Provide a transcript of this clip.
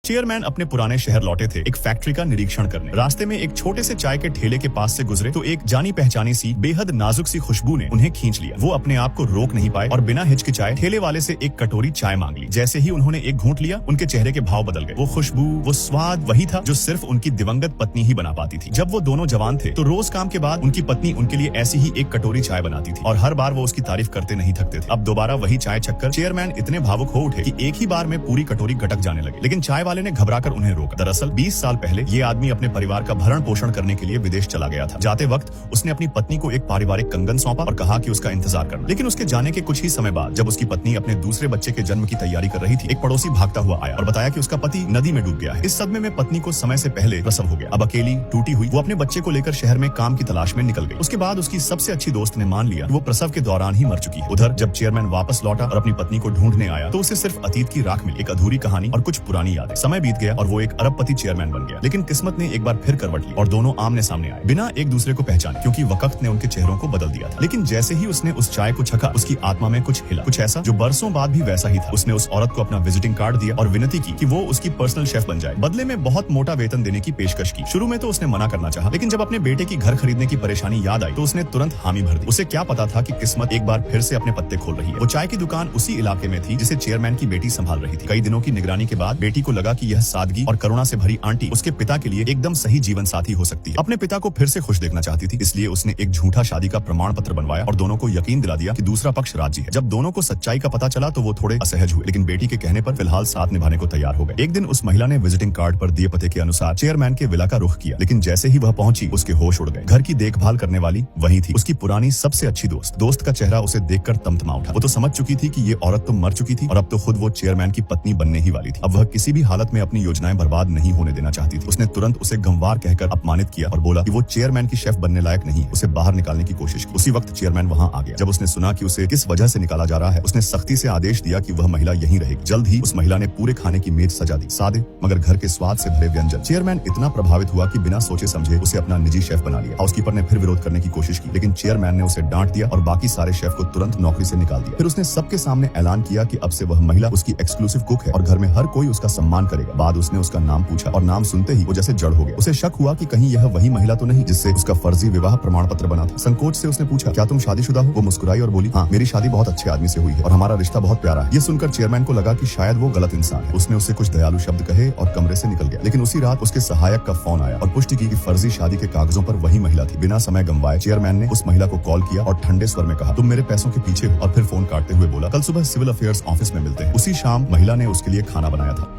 Chairman अपने पुराने शहर लौटे थे एक फैक्ट्री का निरीक्षण करने। रास्ते में एक छोटे से चाय के ठेले के पास से गुजरे तो एक जानी पहचानी सी बेहद नाजुक सी खुशबू ने उन्हें खींच लिया। वो अपने आप को रोक नहीं पाए और बिना हिचकिचाए ठेले वाले से एक कटोरी चाय मांग ली। जैसे ही उन्होंने एक घूंट लिया, उनके चेहरे के भाव बदल गए। वो खुशबू, वो स्वाद वही था जो सिर्फ उनकी दिवंगत पत्नी ही बना पाती थी। जब वो दोनों जवान थे तो रोज काम के बाद उनकी पत्नी उनके लिए ऐसी ही एक कटोरी चाय बनाती थी और हर बार वो उसकी तारीफ करते नहीं थकते थे। अब दोबारा वही चाय चक्कर। चेयरमैन इतने भावुक हो उठे कि एक ही बार में पूरी कटोरी गटक जाने लगे, लेकिन चाय वाले ने घबराकर उन्हें रोका। दरअसल 20 साल पहले ये आदमी अपने परिवार का भरण पोषण करने के लिए विदेश चला गया था। जाते वक्त उसने अपनी पत्नी को एक पारिवारिक कंगन सौंपा और कहा कि उसका इंतजार करना। लेकिन उसके जाने के कुछ ही समय बाद जब उसकी पत्नी अपने दूसरे बच्चे के जन्म की तैयारी कर रही थी, एक पड़ोसी भागता हुआ आया और बताया कि उसका पति नदी में डूब गया है। इस सदमे में पत्नी को समय से पहले प्रसव हो गया। अब अकेली टूटी हुई वो अपने बच्चे को लेकर शहर में काम की तलाश में निकल गई। उसके बाद उसकी सबसे अच्छी दोस्त ने मान लिया कि वो प्रसव के दौरान ही मर चुकी है। उधर जब चेयरमैन वापस लौटा और अपनी पत्नी को ढूंढने आया तो उसे सिर्फ अतीत की राख मिली, एक अधूरी कहानी और कुछ पुरानी यादें। समय बीत गया और वो एक अरबपति चेयरमैन बन गया, लेकिन किस्मत ने एक बार फिर करवट ली और दोनों आमने सामने आए, बिना एक दूसरे को पहचाने, क्योंकि वक्त ने उनके चेहरों को बदल दिया था। लेकिन जैसे ही उसने उस चाय को छका, उसकी आत्मा में कुछ हिला, कुछ ऐसा जो बरसों बाद भी वैसा ही था। उसने उस औरत को अपना विजिटिंग कार्ड दिया और विनती की कि वो उसकी पर्सनल शेफ बन जाए। बदले में बहुत मोटा वेतन देने की पेशकश की। शुरू में तो उसने मना करना चाहा, लेकिन जब अपने बेटे की घर खरीदने की परेशानी याद आई तो उसने तुरंत हामी भर दी। उसे क्या पता था कि किस्मत एक बार फिर से अपने पत्ते खोल रही है। वो चाय की दुकान उसी इलाके में थी जिसे चेयरमैन की बेटी संभाल रही थी। कई दिनों की निगरानी के बाद बेटी को लगा कि यह सादगी और करुणा से भरी आंटी उसके पिता के लिए एकदम सही जीवन साथी हो सकती है। अपने पिता को फिर से खुश देखना चाहती थी, इसलिए उसने एक झूठा शादी का प्रमाण पत्र बनवाया और दोनों को यकीन दिला दिया कि दूसरा पक्ष राजी है। जब दोनों को सच्चाई का पता चला तो वो थोड़े असहज हुए, लेकिन बेटी के कहने पर फिलहाल साथ निभाने को तैयार हो गए। एक दिन उस महिला ने विजिटिंग कार्ड पर दिए पते के अनुसार चेयरमैन के विला का रुख किया, लेकिन जैसे ही वह पहुंची उसके होश उड़ गए। घर की देखभाल करने वाली वही थी, उसकी पुरानी सबसे अच्छी दोस्त का चेहरा उसे देखकर तमतमा उठा। वो तो समझ चुकी थी कि ये औरत तो मर चुकी थी और अब तो खुद वो चेयरमैन की पत्नी बनने ही वाली थी। अब वह किसी भी हालत में अपनी योजनाएं बर्बाद नहीं होने देना चाहती थी। उसने तुरंत उसे गंवार कहकर अपमानित किया और बोला कि वो चेयरमैन की शेफ बनने लायक नहीं है। उसे बाहर निकालने की कोशिश की। उसी वक्त चेयरमैन वहां आ गया। जब उसने सुना कि उसे किस वजह से निकाला जा रहा है, उसने सख्ती से आदेश दिया कि वह महिला यहीं रहेगी। जल्द ही उस महिला ने पूरे खाने की मेज सजा दी, सादे मगर घर के स्वाद से भरे व्यंजन। चेयरमैन इतना प्रभावित हुआ कि बिना सोचे समझे उसे अपना निजी शेफ बना लिया। हाउसकीपर ने फिर विरोध करने की कोशिश की, लेकिन चेयरमैन ने उसे डांट दिया और बाकी सारे शेफ को तुरंत नौकरी से निकाल दिया। फिर उसने सबके सामने ऐलान किया कि अब से वह महिला उसकी एक्सक्लूसिव कुक है और घर में हर कोई उसका सम्मान करेगा। बाद उसने उसका नाम पूछा और नाम सुनते ही वो जैसे जड़ हो गया। उसे शक हुआ कि कहीं यह वही महिला तो नहीं जिससे उसका फर्जी विवाह प्रमाण पत्र बना था। संकोच से उसने पूछा, क्या तुम शादीशुदा हो? वो मुस्कुराई और बोली, हाँ, मेरी शादी बहुत अच्छे आदमी से हुई है और हमारा रिश्ता बहुत प्यारा है। ये सुनकर चेयरमैन को लगा कि शायद वो गलत इंसान है। उसने उससे कुछ दयालु शब्द कहे और कमरे से निकल गया। लेकिन उसी रात उसके सहायक का फोन आया और पुष्टि की कि फर्जी शादी के कागजों पर वही महिला थी। बिना समय गंवाए चेयरमैन ने उस महिला को कॉल किया और ठंडे स्वर में कहा, तुम मेरे पैसों के पीछे हो, और फिर फोन काटते हुए बोला, कल सुबह सिविल अफेयर्स ऑफिस में मिलते हैं। उसी शाम महिला ने उसके लिए खाना बनाया था।